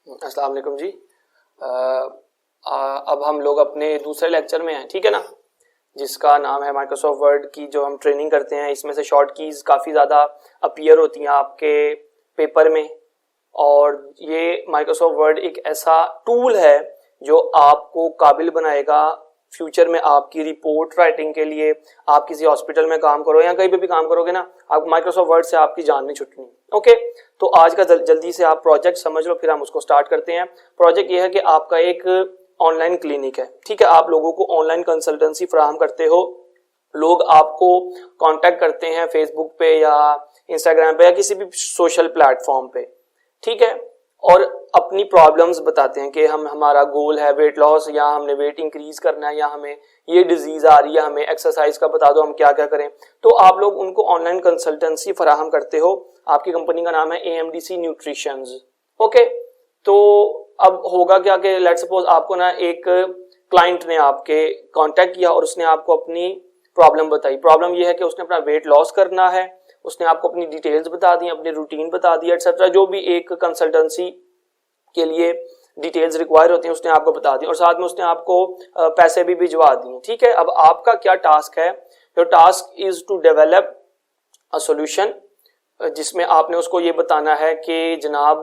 अस्सलाम वालेकुम जी। अब हम लोग अपने दूसरे लेक्चर में हैं, ठीक है ना, जिसका नाम है माइक्रोसॉफ्ट वर्ड की जो हम ट्रेनिंग करते हैं। इसमें से शॉर्ट कीज़ काफ़ी ज़्यादा अपीयर होती हैं आपके पेपर में, और ये माइक्रोसॉफ्ट वर्ड एक ऐसा टूल है जो आपको काबिल बनाएगा फ्यूचर में आपकी रिपोर्ट राइटिंग के लिए। आप किसी हॉस्पिटल में काम करो या कहीं पे भी काम करोगे ना, आप माइक्रोसॉफ्ट वर्ड से आपकी जान नहीं छुटनी। ओके, तो आज का जल्दी से आप प्रोजेक्ट समझ लो, फिर हम उसको स्टार्ट करते हैं। प्रोजेक्ट ये है कि आपका एक ऑनलाइन क्लिनिक है, ठीक है। आप लोगों को ऑनलाइन कंसल्टेंसी फराहम करते हो, लोग आपको कांटेक्ट करते हैं फेसबुक पे या इंस्टाग्राम पे या किसी भी सोशल प्लेटफॉर्म पे, ठीक है, और अपनी प्रॉब्लम्स बताते हैं कि हमारा गोल है वेट लॉस, या हमने वेट इंक्रीज करना है, या हमें ये डिजीज आ रही है, हमें एक्सरसाइज का बता दो, हम क्या क्या करें। तो आप लोग उनको ऑनलाइन कंसल्टेंसी फराहम करते हो। आपकी कंपनी का नाम है AMDC न्यूट्रिशंस। ओके, तो अब होगा क्या कि लेट्स सपोज आपको ना एक क्लाइंट ने आपके कांटेक्ट किया और उसने आपको अपनी प्रॉब्लम बताई। प्रॉब्लम ये है कि उसने अपना वेट लॉस करना है, उसने आपको अपनी डिटेल्स बता दी, अपनी रूटीन बता दी, एटसेट्रा, जो भी एक कंसल्टेंसी के लिए डिटेल्स रिक्वायर होती हैं उसने आपको बता दी, और साथ में उसने आपको पैसे भी भिजवा दिए, ठीक है। अब आपका क्या टास्क है? Your task is to develop a solution, जिसमें आपने उसको ये बताना है कि जनाब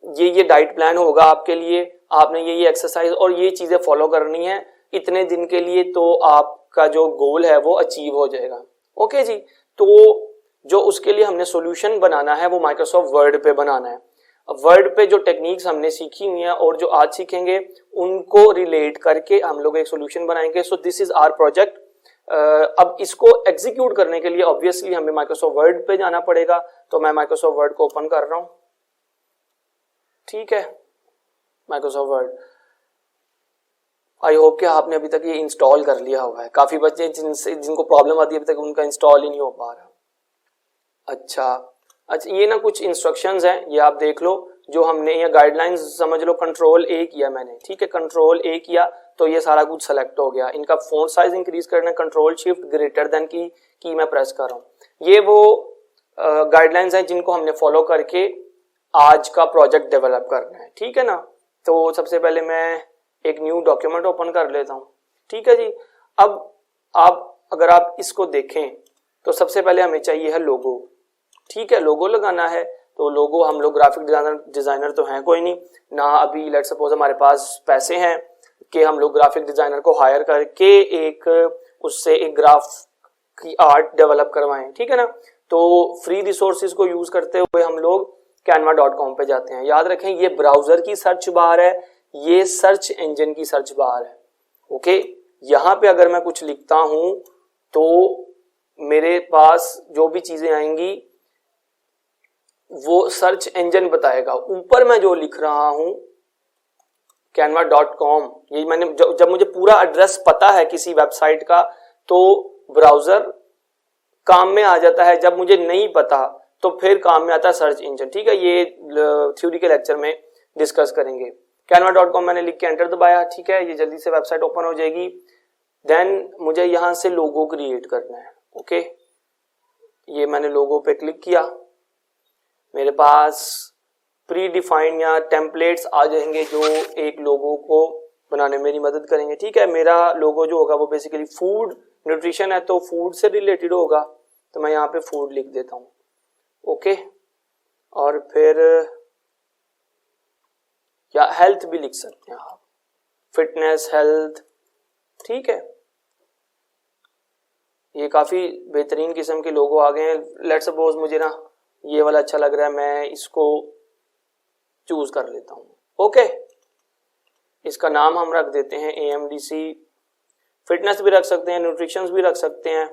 ये डाइट प्लान होगा आपके लिए, आपने ये एक्सरसाइज और ये चीजें फॉलो करनी है इतने दिन के लिए, तो आपका जो गोल है वो अचीव हो जाएगा। ओके जी, तो जो उसके लिए हमने सॉल्यूशन बनाना है वो माइक्रोसॉफ्ट वर्ड पे बनाना है। वर्ड पे जो टेक्निक्स हमने सीखी हुई हैं और जो आज सीखेंगे उनको रिलेट करके हम लोग एक सॉल्यूशन बनाएंगे। So this is our project. अब इसको एग्जीक्यूट करने के लिए ऑब्वियसली हमें माइक्रोसॉफ्ट वर्ड पे जाना पड़ेगा, तो मैं माइक्रोसॉफ्ट वर्ड को ओपन कर रहा हूं, ठीक है। माइक्रोसॉफ्ट वर्ड, आई होप कि आपने अभी तक ये इंस्टॉल कर लिया हुआ है। काफी बच्चे जिनको प्रॉब्लम आती है अभी तक उनका इंस्टॉल ही नहीं हो पा रहा। अच्छा, ये ना कुछ इंस्ट्रक्शंस हैं, ये आप देख लो, जो हमने ये गाइडलाइंस समझ लो। कंट्रोल A किया मैंने, ठीक है, कंट्रोल A किया तो ये सारा कुछ सेलेक्ट हो गया। इनका फॉन्ट साइज इंक्रीज करना, कंट्रोल शिफ्ट ग्रेटर देन की मैं प्रेस कर रहा हूँ। ये वो गाइडलाइंस हैं जिनको हमने फॉलो करके आज का प्रोजेक्ट डेवलप करना है, ठीक है ना। तो सबसे पहले मैं एक न्यू डॉक्यूमेंट ओपन कर लेता हूँ, ठीक है जी। अब अगर आप इसको देखें तो सबसे पहले हमें चाहिए है लोगो, ठीक है, लोगो लगाना है। तो लोगो, हम लोग ग्राफिक डिजाइनर तो हैं कोई नहीं ना, अभी लेट्स सपोज हमारे पास पैसे हैं कि हम लोग ग्राफिक डिजाइनर को हायर करके एक उससे एक ग्राफ की आर्ट डेवलप करवाएं, ठीक है ना। तो फ्री रिसोर्सेज को यूज करते हुए हम लोग canva.com पे जाते हैं। याद रखें ये ब्राउजर की सर्च बार है, ये सर्च इंजन की सर्च बार है। ओके, यहां पे अगर मैं कुछ लिखता हूं तो मेरे पास जो भी चीजें आएंगी वो सर्च इंजन बताएगा। ऊपर मैं जो लिख रहा हूं canva.com, ये मैंने जब मुझे पूरा एड्रेस पता है किसी वेबसाइट का तो ब्राउजर काम में आ जाता है, जब मुझे नहीं पता तो फिर काम में आता है सर्च इंजन, ठीक है। ये थ्योरी के लेक्चर में डिस्कस करेंगे। canva.com मैंने लिख के एंटर दबाया, ठीक है, ये जल्दी से वेबसाइट ओपन हो जाएगी। देन मुझे यहां से लोगो क्रिएट करना है। ओके, ये मैंने लोगो पे क्लिक किया, मेरे पास प्री डिफाइंड या टेम्पलेट्स आ जाएंगे जो एक लोगो को बनाने में मेरी मदद करेंगे, ठीक है। मेरा लोगो जो होगा वो बेसिकली फूड न्यूट्रिशन है, तो फूड से रिलेटेड होगा, तो मैं यहाँ पे फूड लिख देता हूँ। ओके, और फिर या हेल्थ भी लिख सकते हैं आप, फिटनेस हेल्थ, ठीक है। ये काफी बेहतरीन किस्म के लोगो आ गए हैं। लेट्स सपोज मुझे ना ये वाला अच्छा लग रहा है, मैं इसको चूज कर लेता हूं। ओके, इसका नाम हम रख देते हैं AMDC। फिटनेस भी रख सकते हैं, न्यूट्रिशंस भी रख सकते हैं,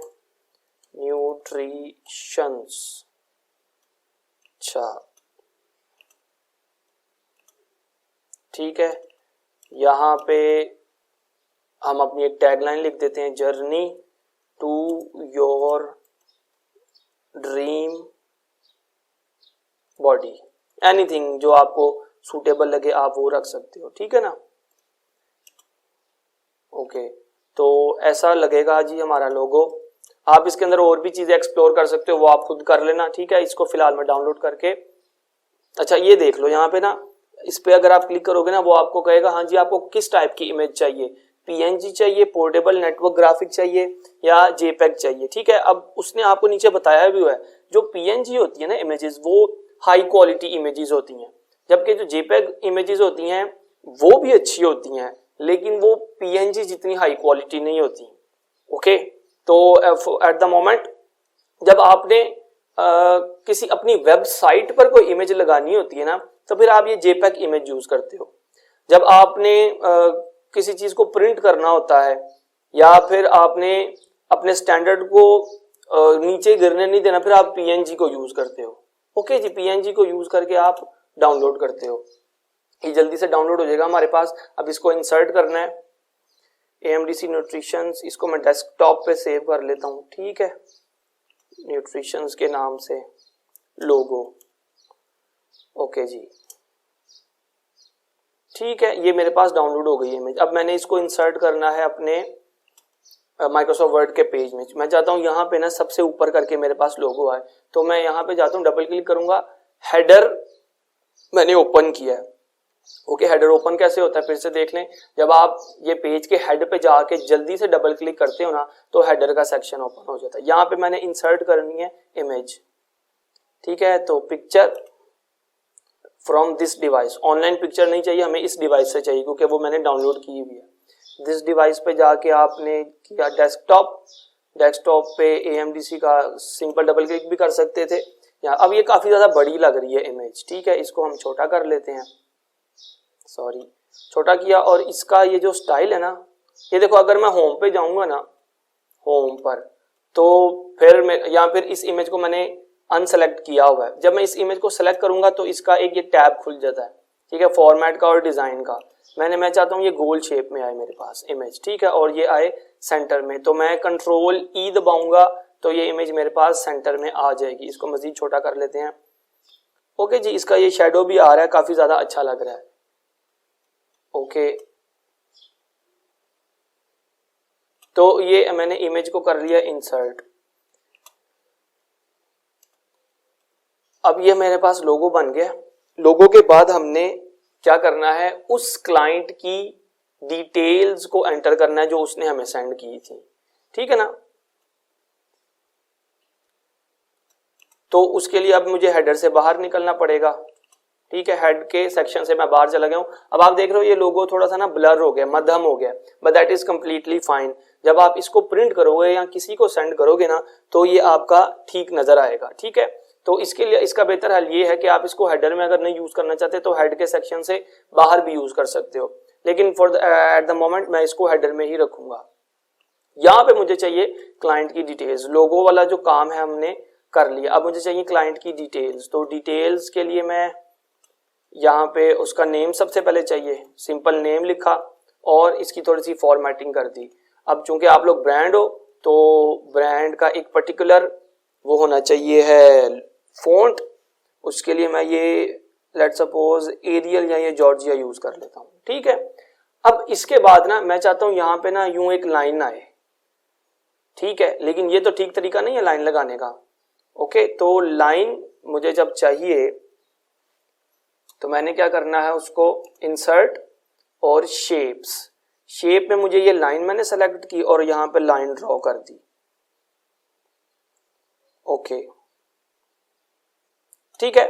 न्यूट्रिशंस। अच्छा, ठीक है, यहां पे हम अपनी एक टैगलाइन लिख देते हैं, journey to your dream body. Anything जो आपको सूटेबल लगे आप वो रख सकते हो, ठीक है ना। ओके, तो ऐसा लगेगा जी हमारा लोगो। आप इसके अंदर और भी चीजें एक्सप्लोर कर सकते हो, वो आप खुद कर लेना, ठीक है। इसको फिलहाल मैं डाउनलोड करके, अच्छा ये देख लो यहाँ पे ना इस पे अगर आप क्लिक करोगे ना वो आपको कहेगा हाँ जी आपको किस टाइप की इमेज चाहिए, पीएनजी चाहिए, पोर्टेबल नेटवर्क ग्राफिक चाहिए या जेपेग चाहिए। ठीक है, अब उसने आपको नीचे बताया भी हुआ है जो पीएनजी होती है ना इमेजेस वो हाई क्वालिटी इमेजेस होती हैं, जबकि जो जेपेग इमेजेस होती हैं वो भी अच्छी होती हैं लेकिन वो पीएनजी जितनी हाई क्वालिटी नहीं होती। ओके, तो एट द मोमेंट जब आपने किसी अपनी वेबसाइट पर कोई इमेज लगानी होती है ना तो फिर आप ये जेपेग इमेज यूज करते हो। जब आपने किसी चीज को प्रिंट करना होता है या फिर आपने अपने स्टैंडर्ड को नीचे गिरने नहीं देना फिर आप पीएनजी को यूज करते हो। ओके जी, पीएनजी को यूज करके आप डाउनलोड करते हो, ये जल्दी से डाउनलोड हो जाएगा हमारे पास। अब इसको इंसर्ट करना है AMDC न्यूट्रिशंस, इसको मैं डेस्कटॉप पे सेव कर लेता हूँ। ठीक है, न्यूट्रिशंस के नाम से लोगो। ओके जी, ठीक है, ये मेरे पास डाउनलोड हो गई इमेज। अब मैंने इसको इंसर्ट करना है अपने माइक्रोसॉफ्ट वर्ड के पेज में। मैं चाहता हूँ यहाँ पे ना सबसे ऊपर करके मेरे पास लोगो आए, तो मैं यहाँ पे जाता हूँ, डबल क्लिक करूंगा, हेडर मैंने ओपन किया है। ओके, हेडर ओपन कैसे होता है फिर से देख लें। जब आप ये पेज के हेड पे जाके जल्दी से डबल क्लिक करते हो ना तो हेडर का सेक्शन ओपन हो जाता है। यहाँ पे मैंने इंसर्ट करनी है इमेज। ठीक है, तो picture from this device, online picture नहीं चाहिए हमें, इस डिवाइस से चाहिए क्योंकि वो मैंने डाउनलोड की हुई है। दिस डिवाइस पे जाके आपने किया डेस्कटॉप, डेस्कटॉप पे AMDC का सिंपल डबल क्लिक भी कर सकते थे। या अब ये काफी ज्यादा बड़ी लग रही है इमेज। ठीक है, इसको हम छोटा कर लेते हैं, सॉरी छोटा किया। और इसका ये जो स्टाइल है ना, ये देखो अगर मैं होम पे जाऊंगा ना, होम पर, तो फिर मैं या फिर इस इमेज को मैंने अनसेलेक्ट किया हुआ है। जब मैं इस इमेज को सेलेक्ट करूंगा तो इसका एक ये टैब खुल जाता है। ठीक है, फॉर्मेट का और डिजाइन का। मैं चाहता हूँ ये गोल शेप में आए मेरे पास इमेज। ठीक है, और ये आए सेंटर में, तो मैं कंट्रोल E दबाऊंगा तो ये इमेज मेरे पास सेंटर में आ जाएगी। इसको मजीद छोटा कर लेते हैं। ओके जी, इसका ये शेडो भी आ रहा है, काफी ज्यादा अच्छा लग रहा है। ओके, तो ये मैंने इमेज को कर लिया इंसर्ट। अब ये मेरे पास लोगो बन गया। लोगो के बाद हमने क्या करना है, उस क्लाइंट की डिटेल्स को एंटर करना है जो उसने हमें सेंड की थी। ठीक है ना, तो उसके लिए अब मुझे हेडर से बाहर निकलना पड़ेगा। ठीक है, हेड के सेक्शन से मैं बाहर चला गया हूं। अब आप देख रहे हो ये लोगो थोड़ा सा ना ब्लर हो गया, मध्यम हो गया, but that is completely fine. जब आप इसको प्रिंट करोगे या किसी को सेंड करोगे ना तो ये आपका ठीक नजर आएगा। ठीक है, तो इसके लिए इसका बेहतर हल ये है कि आप इसको हेडर में अगर नहीं यूज करना चाहते तो हेड के सेक्शन से बाहर भी यूज कर सकते हो, लेकिन एट द मोमेंट मैं इसको हेडर में ही रखूंगा। यहाँ पे मुझे चाहिए क्लाइंट की डिटेल्स। लोगो वाला जो काम है हमने कर लिया, अब मुझे चाहिए क्लाइंट की डिटेल्स। तो डिटेल्स के लिए मैं यहाँ पे उसका नेम सबसे पहले चाहिए, सिंपल नेम लिखा और इसकी थोड़ी सी फॉर्मेटिंग कर दी। अब चूंकि आप लोग ब्रांड हो तो ब्रांड का एक पर्टिकुलर वो होना चाहिए है फॉन्ट, उसके लिए मैं ये लेट्स सपोज एरियल या ये जॉर्जिया यूज कर लेता हूँ। ठीक है, अब इसके बाद ना मैं चाहता हूँ यहाँ पे ना यूं एक लाइन आए। ठीक है, लेकिन ये तो ठीक तरीका नहीं है लाइन लगाने का। ओके, तो लाइन मुझे जब चाहिए तो मैंने क्या करना है, उसको इंसर्ट और शेप्स, शेप में मुझे ये लाइन मैंने सेलेक्ट की और यहां पे लाइन ड्रॉ कर दी। ओके, ठीक है,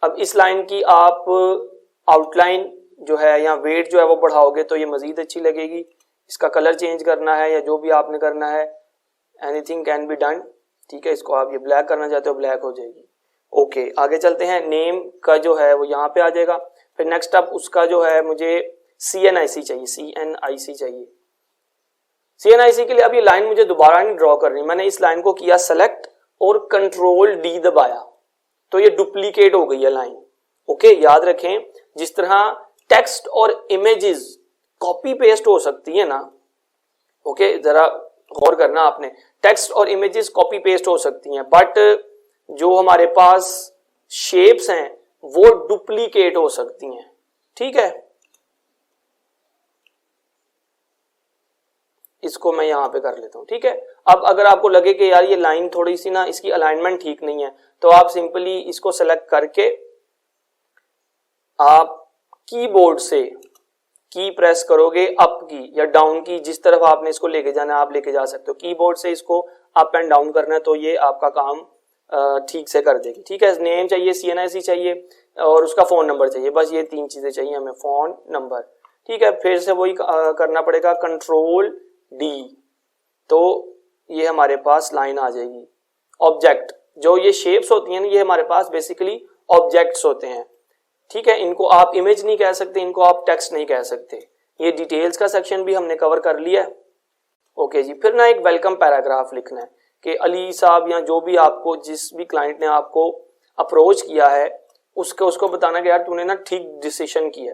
अब इस लाइन की आप आउटलाइन जो है या वेट जो है वो बढ़ाओगे तो ये मजीद अच्छी लगेगी। इसका कलर चेंज करना है या जो भी आपने करना है, एनीथिंग कैन बी डन। ठीक है, इसको आप ये ब्लैक करना चाहते हो ब्लैक हो जाएगी। ओके, आगे चलते हैं। नेम का जो है वो यहाँ पे आ जाएगा। फिर नेक्स्ट अप उसका जो है मुझे CNIC चाहिए, CNIC चाहिए। CNIC के लिए अब ये लाइन मुझे दोबारा नहीं ड्रॉ करनी, मैंने इस लाइन को किया सेलेक्ट और कंट्रोल D दबाया तो ये डुप्लीकेट हो गई है लाइन। ओके, याद रखें जिस तरह टेक्स्ट और इमेजेस कॉपी पेस्ट हो सकती है ना, ओके जरा गौर करना आपने, टेक्स्ट और इमेजेस कॉपी पेस्ट हो सकती हैं, बट जो हमारे पास शेप्स हैं वो डुप्लीकेट हो सकती हैं। ठीक है, इसको मैं यहां पे कर लेता हूं। ठीक है, अब अगर आपको लगे कि यार ये लाइन थोड़ी सी ना इसकी अलाइनमेंट ठीक नहीं है तो आप सिंपली इसको सेलेक्ट करके आप कीबोर्ड से की प्रेस करोगे अप की या डाउन की, जिस तरफ आपने इसको लेके जाना है आप लेके जा सकते हो। कीबोर्ड से इसको अप एंड डाउन करना है तो ये आपका काम ठीक से कर देगी। ठीक है, नेम चाहिए, CNIC चाहिए और उसका फोन नंबर चाहिए, बस ये 3 चीजें चाहिए हमें, फोन नंबर। ठीक है, फिर से वही करना पड़ेगा, कंट्रोल D, तो ये हमारे पास लाइन आ जाएगी। ऑब्जेक्ट, जो ये शेप्स होती हैं ना, ये हमारे पास बेसिकली ऑब्जेक्ट्स होते हैं। ठीक है, इनको आप इमेज नहीं कह सकते, इनको आप टेक्स्ट नहीं कह सकते। ये डिटेल्स का सेक्शन भी हमने कवर कर लिया है। ओके जी, फिर ना एक वेलकम पैराग्राफ लिखना है कि अली साहब या जो भी आपको, जिस भी क्लाइंट ने आपको अप्रोच किया है उसको बताना कि यार तूने ना ठीक डिसीजन किया।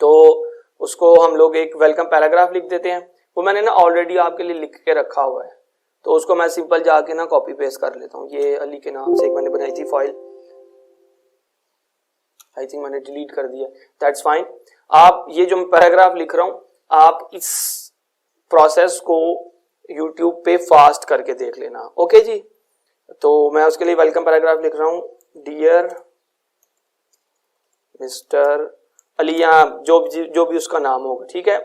तो उसको हम लोग एक वेलकम पैराग्राफ लिख देते हैं, वो मैंने ना ऑलरेडी आपके लिए लिख के रखा हुआ है, तो उसको मैं सिंपल जाके ना कॉपी पेस्ट कर लेता हूँ। ये अली के नाम से एक मैंने बनाई थी फाइल, आई थिंक मैंने डिलीट कर दिया, दैट्स फाइन। आप ये जो पैराग्राफ लिख रहा हूं, आप इस प्रोसेस को YouTube पे फास्ट करके देख लेना। ओके जी, तो मैं उसके लिए वेलकम पैराग्राफ लिख रहा हूं, डियर मिस्टर अली, जो भी उसका नाम होगा। ठीक है,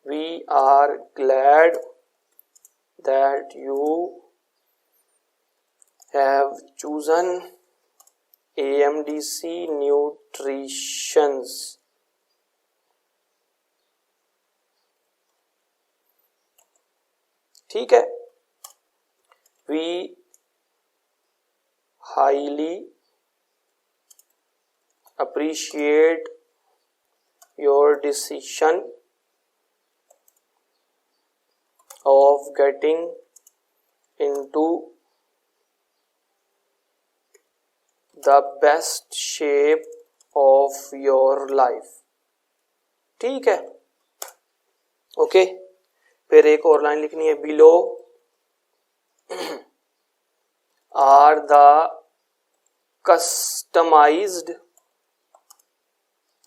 we are glad that you have chosen AMDC Nutritions। ठीक है, we highly appreciate your decision of getting into the best shape of your life। ठीक है, ओके। फिर एक और लाइन लिखनी है, below are the customised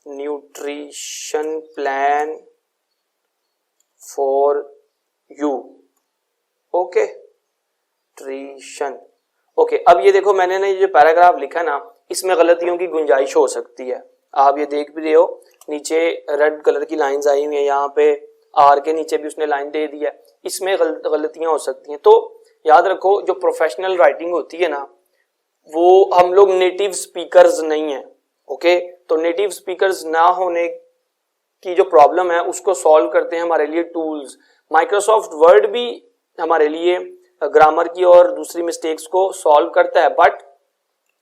nutrition plan for you. Okay, ट्रीशन। ओके, अब ये देखो मैंने ना ये जो पैराग्राफ लिखा ना, इसमें गलतियों की गुंजाइश हो सकती है। आप ये देख भी रहे हो, नीचे रेड कलर की लाइंस आई हुई है, यहाँ पे आर के नीचे भी उसने लाइन दे दी है, इसमें गलतियां हो सकती हैं। तो याद रखो, जो प्रोफेशनल राइटिंग होती है ना, वो हम लोग नेटिव स्पीकर्स नहीं है। ओके, तो नेटिव स्पीकर्स ना होने की जो प्रॉब्लम है उसको सॉल्व करते हैं हमारे लिए टूल्स। माइक्रोसॉफ्ट वर्ड भी हमारे लिए ग्रामर की और दूसरी मिस्टेक्स को सॉल्व करता है, बट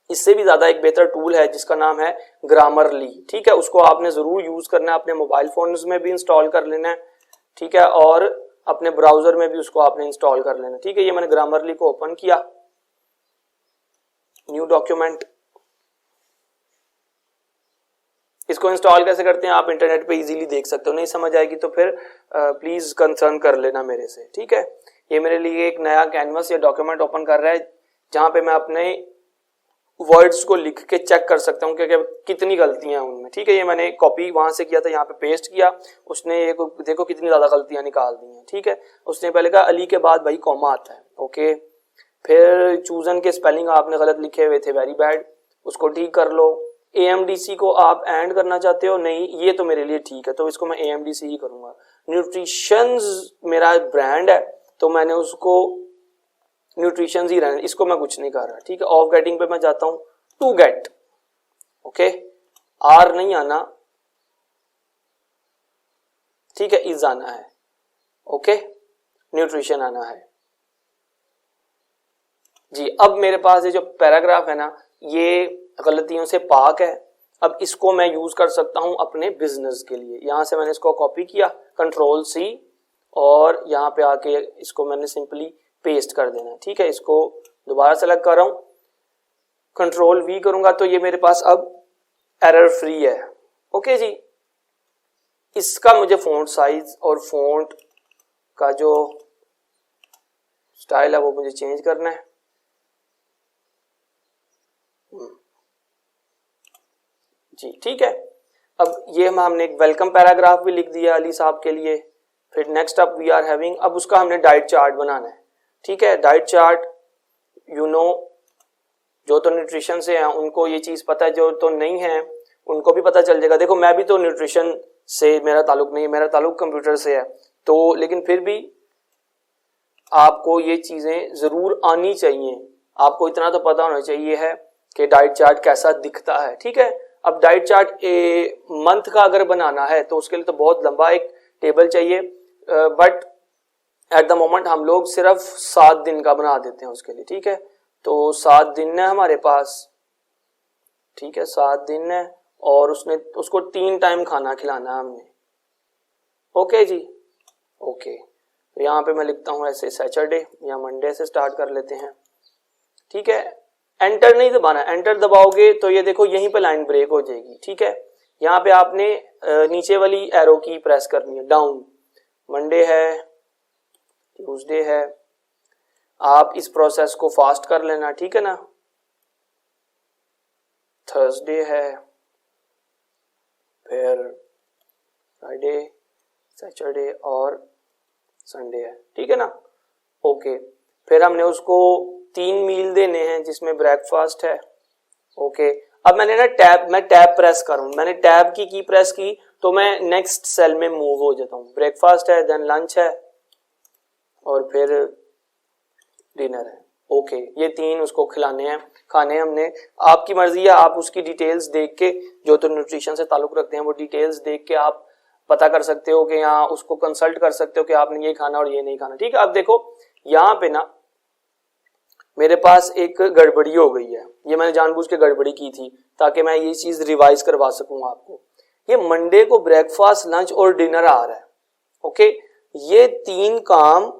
इससे भी ज्यादा एक बेहतर टूल है जिसका नाम है ग्रामरली। ठीक है, उसको आपने जरूर यूज करना है, अपने मोबाइल फोन्स में भी इंस्टॉल कर लेना है। ठीक है, और अपने ब्राउजर में भी उसको आपने इंस्टॉल कर लेना। ठीक है, ये मैंने ग्रामरली को ओपन किया, न्यू डॉक्यूमेंट। इसको इंस्टॉल कैसे करते हैं आप इंटरनेट पे इजीली देख सकते हो, नहीं समझ आएगी तो फिर प्लीज कंसर्न कर लेना मेरे से। ठीक है, ये मेरे लिए एक नया कैनवस या डॉक्यूमेंट ओपन कर रहा है जहां पे मैं अपने वर्ड्स को लिख के चेक कर सकता हूँ कि कितनी गलतियां हैं उनमें। ठीक है, ये मैंने कॉपी वहां से किया था, यहाँ पे पेस्ट किया, उसने ये देखो कितनी ज्यादा गलतियां निकाल दी हैं। ठीक है, उसने पहले कहा अली के बाद भाई कॉमा आता है। ओके, फिर चूजन के स्पेलिंग आपने गलत लिखे हुए थे, वेरी बैड, उसको ठीक कर लो। AMDC को आप एंड करना चाहते हो, नहीं ये तो मेरे लिए ठीक है, तो इसको मैं AMDC ही करूंगा। न्यूट्रिशंस मेरा ब्रांड है तो मैंने उसको न्यूट्रिशन ही रहना, इसको मैं कुछ नहीं कर रहा। ठीक है, ऑफ गेटिंग पे मैं जाता हूं, टू गेट। ओके, आर नहीं आना, ठीक है, इज आना है। ओके, न्यूट्रिशन आना है जी। अब मेरे पास ये जो पैराग्राफ है ना, ये गलतियों से पाक है। अब इसको मैं यूज कर सकता हूं अपने बिजनेस के लिए। यहां से मैंने इसको कॉपी किया, कंट्रोल C, और यहां पे आके इसको मैंने सिंपली पेस्ट कर देना। ठीक है, इसको दोबारा सेलेक्ट कर रहा हूं, कंट्रोल V करूंगा तो ये मेरे पास अब एरर फ्री है। ओके जी, इसका मुझे फॉन्ट साइज और फॉन्ट का जो स्टाइल है वो मुझे चेंज करना है। जी ठीक है, अब ये हमने एक वेलकम पैराग्राफ भी लिख दिया अली साहब के लिए। फिर next up we are having, अब उसका हमने डाइट चार्ट बनाना है। ठीक है, डाइट चार्ट जो तो न्यूट्रिशन से हैं उनको ये चीज पता है, जो तो नहीं है उनको भी पता चल जाएगा। देखो मैं भी तो न्यूट्रिशन से मेरा ताल्लुक नहीं है, मेरा ताल्लुक कंप्यूटर से है, तो लेकिन फिर भी आपको ये चीजें जरूर आनी चाहिए। आपको इतना तो पता होना चाहिए है कि डाइट चार्ट कैसा दिखता है, ठीक है। अब डाइट चार्ट मंथ का अगर बनाना है तो उसके लिए तो बहुत लंबा एक टेबल चाहिए, बट एट द मोमेंट हम लोग सिर्फ 7 दिन का बना देते हैं उसके लिए, ठीक है। तो 7 दिन है हमारे पास, ठीक है, 7 दिन है, और उसको 3 टाइम खाना खिलाना है हमने। ओके जी, ओके। तो यहाँ पे मैं लिखता हूँ ऐसे सैटरडे या मंडे से स्टार्ट कर लेते हैं, ठीक है। एंटर नहीं दबाना, एंटर दबाओगे तो ये देखो यहीं पे लाइन ब्रेक हो जाएगी, ठीक है। यहाँ पे आपने नीचे वाली एरो की प्रेस करनी है, डाउन। मंडे है, ट्यूसडे है, आप इस प्रोसेस को फास्ट कर लेना, ठीक है ना। थर्सडे है, फिर फ्राइडे, सैटरडे और संडे है, ठीक है ना। ओके, फिर हमने उसको 3 मील देने हैं जिसमें ब्रेकफास्ट है। ओके, अब मैंने ना मैं टैब प्रेस करूं, मैंने टैब की प्रेस की तो मैं नेक्स्ट सेल में मूव हो जाता हूं। ब्रेकफास्ट है, देन लंच है, और फिर डिनर है। ओके, ये 3 उसको खिलाने हैं, खाने हमने। आपकी मर्जी है, आप उसकी डिटेल्स देख के, जो तो न्यूट्रिशन से ताल्लुक रखते हैं वो डिटेल्स देख के आप पता कर सकते हो कि यहाँ उसको कंसल्ट कर सकते हो कि आपने ये खाना और ये नहीं खाना, ठीक है। अब देखो यहाँ पे ना मेरे पास एक गड़बड़ी हो गई है, ये मैंने जानबूझ के गड़बड़ी की थी ताकि मैं ये चीज रिवाइज करवा सकूं आपको। ये मंडे को ब्रेकफास्ट, लंच और डिनर आ रहा है, ओके। ये 3 काम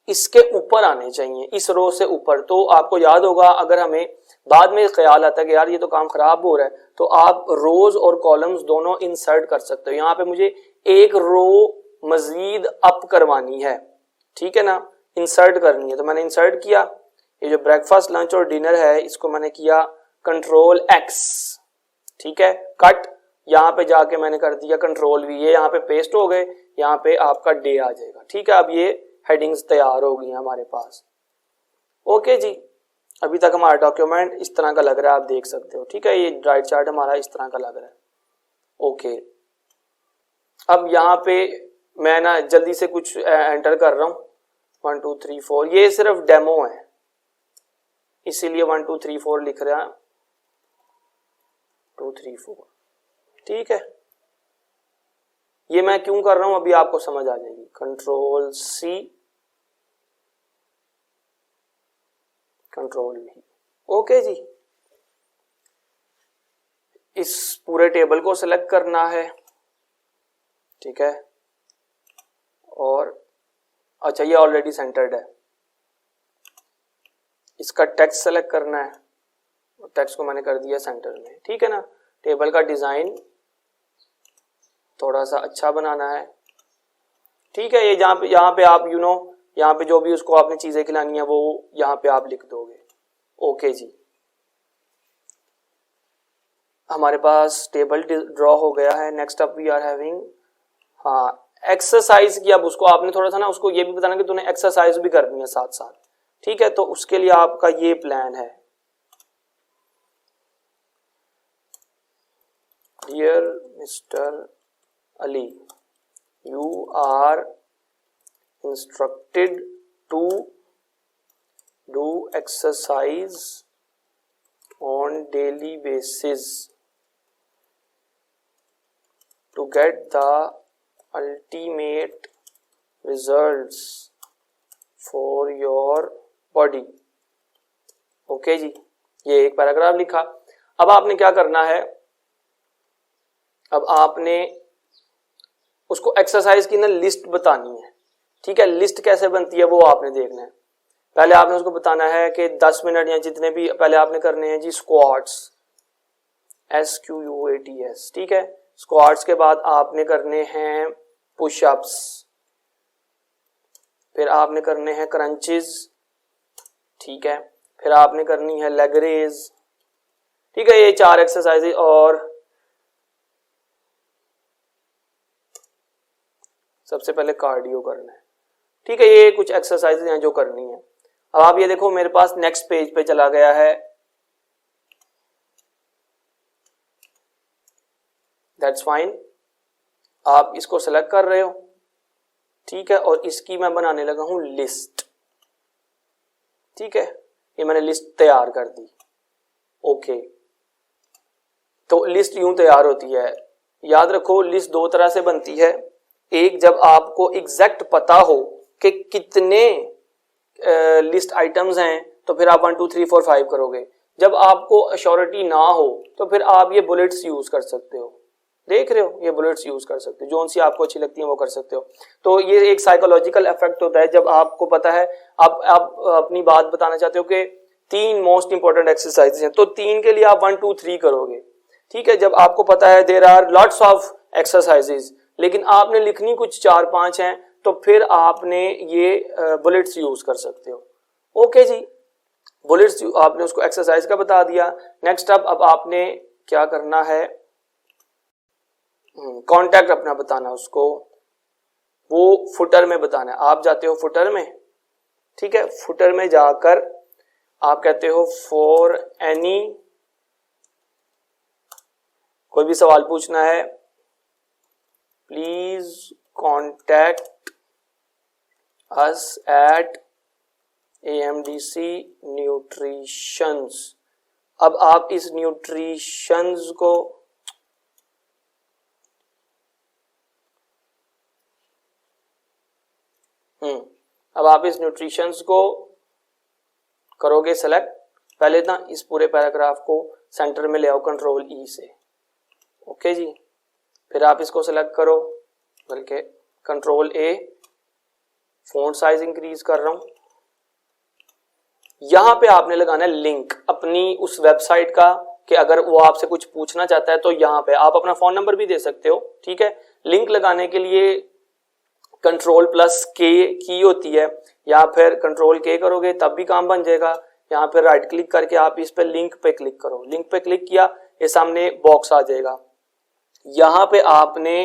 इसके ऊपर आने चाहिए, इस रो से ऊपर। तो आपको याद होगा, अगर हमें बाद में ख्याल आता है कि यार ये तो काम खराब हो रहा है, तो आप रोज और कॉलम्स दोनों इंसर्ट कर सकते हो। यहाँ पे मुझे एक रो मजीद अप करवानी है, ठीक है ना, इंसर्ट करनी है। तो मैंने इंसर्ट किया, ये जो ब्रेकफास्ट, लंच और डिनर है इसको मैंने किया कंट्रोल X, ठीक है। कट, यहाँ पे जाके मैंने कर दिया कंट्रोल V, ये यहाँ पे पेस्ट हो गए, यहाँ पे आपका डे आ जाएगा, ठीक है। अब ये हेडिंग्स तैयार हो गई हैं हमारे पास। ओके जी, अभी तक हमारा डॉक्यूमेंट इस तरह का लग रहा है, आप देख सकते हो, ठीक है। ये डाइट चार्ट हमारा इस तरह का लग रहा है। ओके, अब यहाँ पे मैं ना जल्दी से कुछ एंटर कर रहा हूँ, 1 2 3 4, ये सिर्फ डेमो है इसीलिए 1 2 3 4 लिख रहा है, 2 3 4, ठीक है। ये मैं क्यों कर रहा हूं अभी आपको समझ आ जाएगी। Control C, control V, okay जी। इस पूरे टेबल को सिलेक्ट करना है, ठीक है। और अच्छा, ये ऑलरेडी सेंटर्ड है। इसका टेक्स्ट सेलेक्ट करना है, टेक्स्ट को मैंने कर दिया सेंटर में, ठीक है ना। टेबल का डिजाइन थोड़ा सा अच्छा बनाना है, ठीक है। ये यहाँ पे आप यहाँ पे जो भी उसको आपने चीजें खिलानी है वो यहाँ पे आप लिख दोगे। ओके जी, हमारे पास टेबल ड्रॉ हो गया है। Next up we are having, हाँ, एक्सरसाइज की। अब उसको आपने थोड़ा सा ना उसको ये भी बताना कि तूने एक्सरसाइज भी करनी है साथ साथ, ठीक है। तो उसके लिए आपका ये प्लान है। Dear mister Ali, you are instructed to do exercise on daily basis to get the ultimate results for your body। Okay जी, ये एक पैराग्राफ लिखा। अब आपने क्या करना है, अब आपने उसको एक्सरसाइज की ना लिस्ट बतानी है, ठीक है। लिस्ट कैसे बनती है वो आपने देखना है। पहले आपने उसको बताना है कि 10 मिनट या जितने भी पहले आपने करने हैं जी स्क्वाट्स, SQUATS, ठीक है। स्क्वाट्स के बाद आपने करने हैं पुशअप्स, फिर आपने करने हैं क्रंचेस, ठीक है। फिर आपने करनी है लेग रेज, ठीक है। ये 4 एक्सरसाइज, और सबसे पहले कार्डियो करना है, ठीक है। ये कुछ एक्सरसाइजेज हैं जो करनी है। अब आप ये देखो मेरे पास नेक्स्ट पेज पे चला गया है। That's fine. आप इसको सेलेक्ट कर रहे हो, ठीक है, और इसकी मैं बनाने लगा हूं लिस्ट, ठीक है, ये मैंने लिस्ट तैयार कर दी। ओके, तो लिस्ट यूं तैयार होती है। याद रखो लिस्ट दो तरह से बनती है। एक, जब आपको एग्जैक्ट पता हो कि कितने लिस्ट आइटम्स हैं तो फिर आप 1 2 3 4 5 करोगे। जब आपको अश्योरिटी ना हो तो फिर आप ये बुलेट्स यूज कर सकते हो। देख रहे हो, ये बुलेट्स यूज कर सकते हो, जो सी आपको अच्छी लगती है वो कर सकते हो। तो ये एक साइकोलॉजिकल इफेक्ट होता है जब आपको पता है, आप अपनी बात बताना चाहते हो कि 3 मोस्ट इंपॉर्टेंट एक्सरसाइज हैं, तो 3 के लिए आप 1 2 3 करोगे, ठीक है। जब आपको पता है there are lots of exercises, लेकिन आपने लिखनी कुछ 4 5 हैं, तो फिर आपने ये बुलेट्स यूज कर सकते हो। ओके जी, बुलेट्स आपने उसको एक्सरसाइज का बता दिया। नेक्स्ट अब आपने क्या करना है, कॉन्टैक्ट अपना बताना उसको, वो फुटर में बताना है। आप जाते हो फुटर में, ठीक है, फुटर में जाकर आप कहते हो फॉर एनी, कोई भी सवाल पूछना है, please contact us at AMDC nutritions. अब आप इस न्यूट्रिशंस को अब आप इस न्यूट्रिशंस को करोगे सेलेक्ट। पहले ना इस पूरे पैराग्राफ को सेंटर में ले आओ कंट्रोल E से। ओके जी, फिर आप इसको सेलेक्ट करो, बल्कि control A, font size increase कर रहा हूं। यहां पे आपने लगाना है लिंक अपनी उस वेबसाइट का, कि अगर वो आपसे कुछ पूछना चाहता है तो यहां पे आप अपना फोन नंबर भी दे सकते हो, ठीक है। लिंक लगाने के लिए Ctrl+K की होती है, या फिर Ctrl+K करोगे तब भी काम बन जाएगा। यहाँ पे राइट क्लिक करके आप इस पे लिंक पे क्लिक करो, लिंक पे क्लिक किया, ये सामने बॉक्स आ जाएगा। यहाँ पे आपने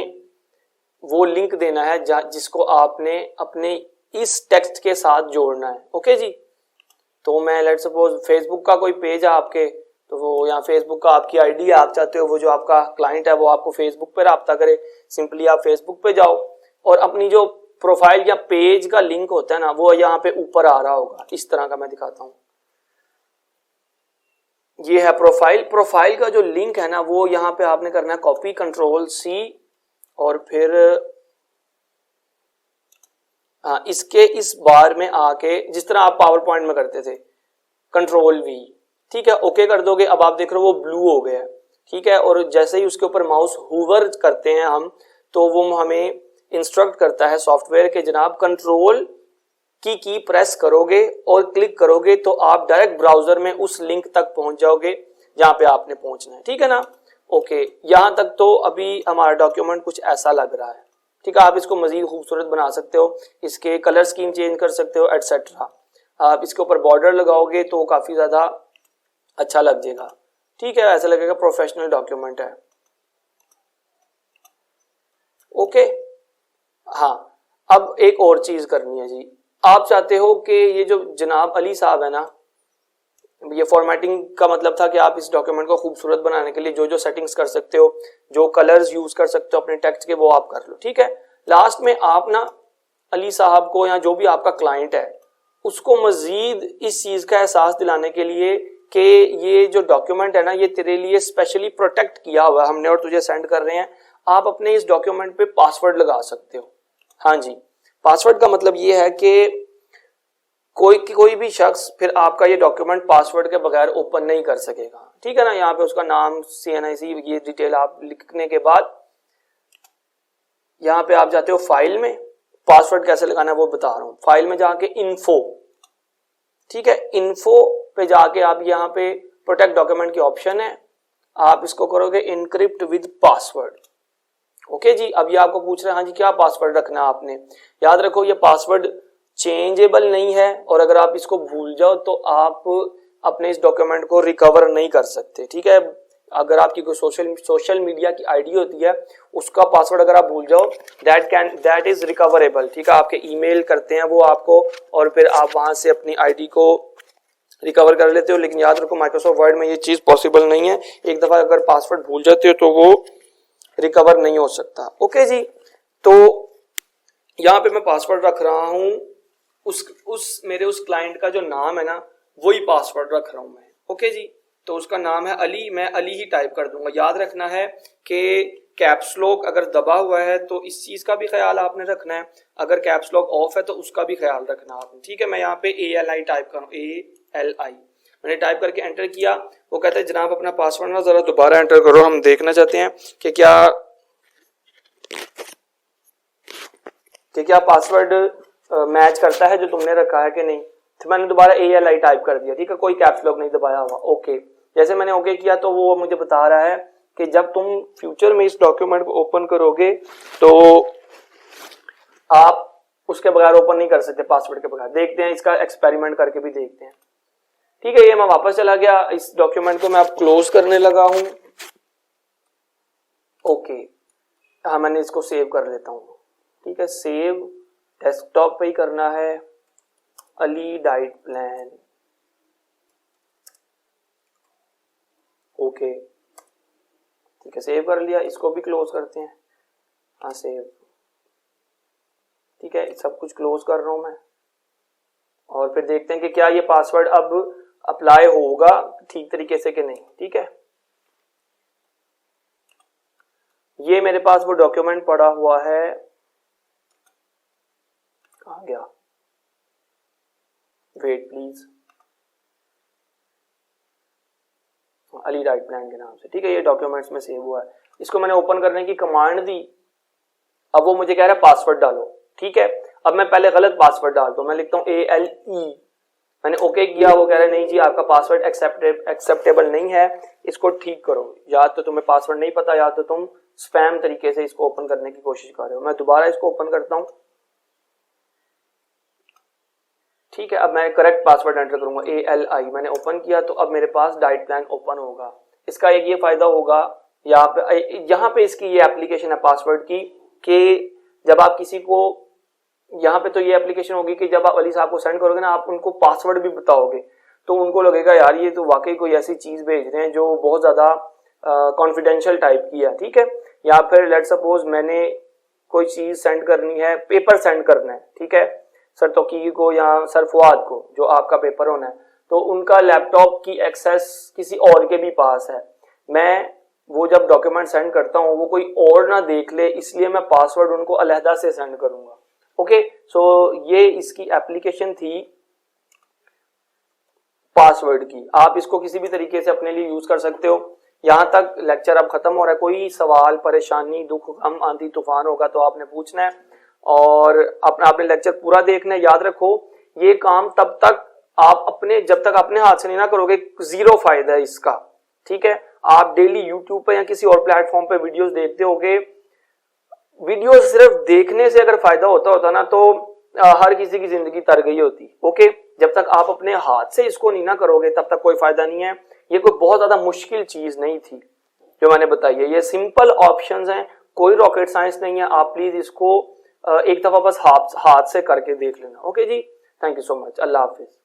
वो लिंक देना है जिसको आपने अपने इस टेक्स्ट के साथ जोड़ना है। ओके जी, तो मैं लेट्स सपोज फेसबुक का कोई पेज है आपके, तो वो यहाँ फेसबुक का आपकी आईडी है, आप चाहते हो वो जो आपका क्लाइंट है वो आपको फेसबुक पे राब्ता करे, सिंपली आप फेसबुक पे जाओ और अपनी जो प्रोफाइल या पेज का लिंक होता है ना, वो यहाँ पे ऊपर आ रहा होगा, इस तरह का मैं दिखाता हूँ। ये है प्रोफाइल, प्रोफाइल का जो लिंक है ना वो यहाँ पे आपने करना है कॉपी, Ctrl+C, और फिर इसके इस बार में आके जिस तरह आप पावर पॉइंट में करते थे, Ctrl+V, ठीक है, ओके कर दोगे। अब आप देख रहे हो वो ब्लू हो गया, ठीक है, और जैसे ही उसके ऊपर माउस हुवर करते हैं हम, तो वो हमें इंस्ट्रक्ट करता है सॉफ्टवेयर के जनाब कंट्रोल की प्रेस करोगे और क्लिक करोगे तो आप डायरेक्ट ब्राउजर में उस लिंक तक पहुंच जाओगे जहां पे आपने पहुंचना है, ठीक है ना। ओके, यहां तक तो अभी हमारा डॉक्यूमेंट कुछ ऐसा लग रहा है, ठीक है। आप इसको मजीद खूबसूरत बना सकते हो, इसके कलर स्कीम चेंज कर सकते हो, एटसेट्रा। आप इसके ऊपर बॉर्डर लगाओगे तो काफी ज्यादा अच्छा लग जाएगा, ठीक है, ऐसा लगेगा प्रोफेशनल डॉक्यूमेंट है। ओके, हाँ, अब एक और चीज करनी है जी। आप चाहते हो कि ये जो जनाब अली साहब है ना, ये फॉर्मेटिंग का मतलब था कि आप इस डॉक्यूमेंट को खूबसूरत बनाने के लिए जो जो सेटिंग्स कर सकते हो, जो कलर्स यूज कर सकते हो अपने टेक्स्ट के, वो आप कर लो, ठीक है। लास्ट में आप ना अली साहब को या जो भी आपका क्लाइंट है उसको मजीद इस चीज का एहसास दिलाने के लिए कि ये जो डॉक्यूमेंट है ना ये तेरे लिए स्पेशली प्रोटेक्ट किया हुआ है हमने और तुझे सेंड कर रहे हैं, आप अपने इस डॉक्यूमेंट पे पासवर्ड लगा सकते हो। हाँ जी, पासवर्ड का मतलब ये है कि कोई भी शख्स फिर आपका ये डॉक्यूमेंट पासवर्ड के बगैर ओपन नहीं कर सकेगा, ठीक है ना। यहाँ पे उसका नाम, CNIC, ये डिटेल आप लिखने के बाद यहाँ पे आप जाते हो फाइल में, पासवर्ड कैसे लगाना है वो बता रहा हूं। फाइल में जाके इन्फो, ठीक है, इन्फो पे जाके आप यहाँ पे प्रोटेक्ट डॉक्यूमेंट की ऑप्शन है, आप इसको करोगे इनक्रिप्ट विद पासवर्ड। ओके जी, अब ये आपको पूछ रहे हैं हाँ जी क्या पासवर्ड रखना है आपने। याद रखो ये पासवर्ड चेंजेबल नहीं है, और अगर आप इसको भूल जाओ तो आप अपने इस डॉक्यूमेंट को रिकवर नहीं कर सकते, ठीक है। अगर आपकी कोई सोशल मीडिया की आईडी होती है उसका पासवर्ड अगर आप भूल जाओ, दैट इज रिकवरेबल, ठीक है। आपके ईमेल करते हैं वो आपको, और फिर आप वहां से अपनी आईडी को रिकवर कर लेते हो। लेकिन याद रखो माइक्रोसॉफ्ट वर्ड में ये चीज पॉसिबल नहीं है। एक दफा अगर पासवर्ड भूल जाते हो तो वो रिकवर नहीं हो सकता। ओके जी, तो यहाँ पे मैं पासवर्ड रख रहा हूँ उस मेरे उस क्लाइंट का जो नाम है ना, वही पासवर्ड रख रहा हूँ मैं। ओके जी, तो उसका नाम है अली, मैं अली ही टाइप कर दूंगा। याद रखना है कि कैप्स लॉक अगर दबा हुआ है तो इस चीज का भी ख्याल आपने रखना है, अगर कैप्स लॉक ऑफ है तो उसका भी ख्याल रखना आपने। ठीक है, मैं यहाँ पे ALI टाइप करूँ, ALI मैंने टाइप करके एंटर किया। वो कहते हैं जनाब अपना पासवर्ड ना जरा दोबारा एंटर करो, हम देखना चाहते हैं कि क्या पासवर्ड मैच करता है जो तुमने रखा है कि नहीं। तो मैंने दोबारा ALI टाइप कर दिया। ठीक है, कोई कैप्स लॉक नहीं दबाया हुआ। ओके, जैसे मैंने ओके किया तो वो मुझे बता रहा है कि जब तुम फ्यूचर में इस डॉक्यूमेंट को ओपन करोगे तो आप उसके बगैर ओपन नहीं कर सकते, पासवर्ड के बगैर। देखते हैं, इसका एक्सपेरिमेंट करके भी देखते हैं। ठीक है, ये मैं वापस चला गया, इस डॉक्यूमेंट को मैं अब क्लोज करने लगा हूं। ओके, हाँ मैंने इसको सेव कर लेता हूं। ठीक है, सेव डेस्कटॉप पे ही करना है, अली डाइट प्लान। ओके ठीक है, सेव कर लिया, इसको भी क्लोज करते हैं। हाँ सेव, ठीक है, सब कुछ क्लोज कर रहा हूं मैं और फिर देखते हैं कि क्या ये पासवर्ड अब अप्लाई होगा ठीक तरीके से कि नहीं। ठीक है, ये मेरे पास वो डॉक्यूमेंट पड़ा हुआ है, कहाँ गया, wait please, Ali diet plan के नाम से। ठीक है, ये डॉक्यूमेंट्स में सेव हुआ है, इसको मैंने ओपन करने की कमांड दी। अब वो मुझे कह रहा है पासवर्ड डालो। ठीक है, अब मैं पहले गलत पासवर्ड डालता हूं, मैं लिखता हूं ALE, मैंने ओके किया, वो कह रहा है नहीं जी आपका पासवर्ड एक्सेप्टेबल नहीं है, इसको ठीक करो। या तो तुम्हें पासवर्ड नहीं पता या तो तुम स्पैम तरीके से इसको ओपन करने की कोशिश कर रहे हो। मैं दोबारा इसको ओपन करता हूं। ठीक है, अब मैं करेक्ट पासवर्ड एंटर करूंगा, ALI मैंने ओपन किया तो अब मेरे पास डाइट प्लान ओपन होगा। इसका एक ये फायदा होगा, यहाँ पे इसकी ये एप्लीकेशन है पासवर्ड की, कि जब आप किसी को, यहाँ पे तो ये एप्लीकेशन होगी कि जब आप अली साहब को सेंड करोगे ना, आप उनको पासवर्ड भी बताओगे तो उनको लगेगा यार ये तो वाकई कोई ऐसी चीज भेज रहे हैं जो बहुत ज्यादा कॉन्फिडेंशियल टाइप की है। ठीक है, या फिर लेट सपोज मैंने कोई चीज सेंड करनी है, पेपर सेंड करना है, ठीक है, सर तौकीर को या सर फुआद को जो आपका पेपर होना है, तो उनका लैपटॉप की एक्सेस किसी और के भी पास है, मैं वो जब डॉक्यूमेंट सेंड करता हूँ वो कोई और ना देख ले, इसलिए मैं पासवर्ड उनको अलहदा से सेंड करूंगा। ओके, सो ये इसकी एप्लीकेशन थी पासवर्ड की। आप इसको किसी भी तरीके से अपने लिए यूज कर सकते हो। यहां तक लेक्चर अब खत्म हो रहा है, कोई सवाल परेशानी दुख गम आंधी तूफान होगा तो आपने पूछना है और आपने लेक्चर पूरा देखना है। याद रखो ये काम तब तक आप जब तक अपने हाथ से नहीं ना करोगे, जीरो फायदा है इसका। ठीक है, आप डेली यूट्यूब पे या किसी और प्लेटफॉर्म पे वीडियोस देखते होगे, वीडियो सिर्फ देखने से अगर फायदा होता ना तो हर किसी की जिंदगी तर गई होती। ओके, जब तक आप अपने हाथ से इसको नहीं ना करोगे तब तक कोई फायदा नहीं है। ये कोई बहुत ज्यादा मुश्किल चीज नहीं थी जो मैंने बताई है, ये सिंपल ऑप्शंस हैं, कोई रॉकेट साइंस नहीं है। आप प्लीज इसको एक दफा बस हाथ से करके देख लेना। Okay ji, thank you so much, अल्लाह हाफिज।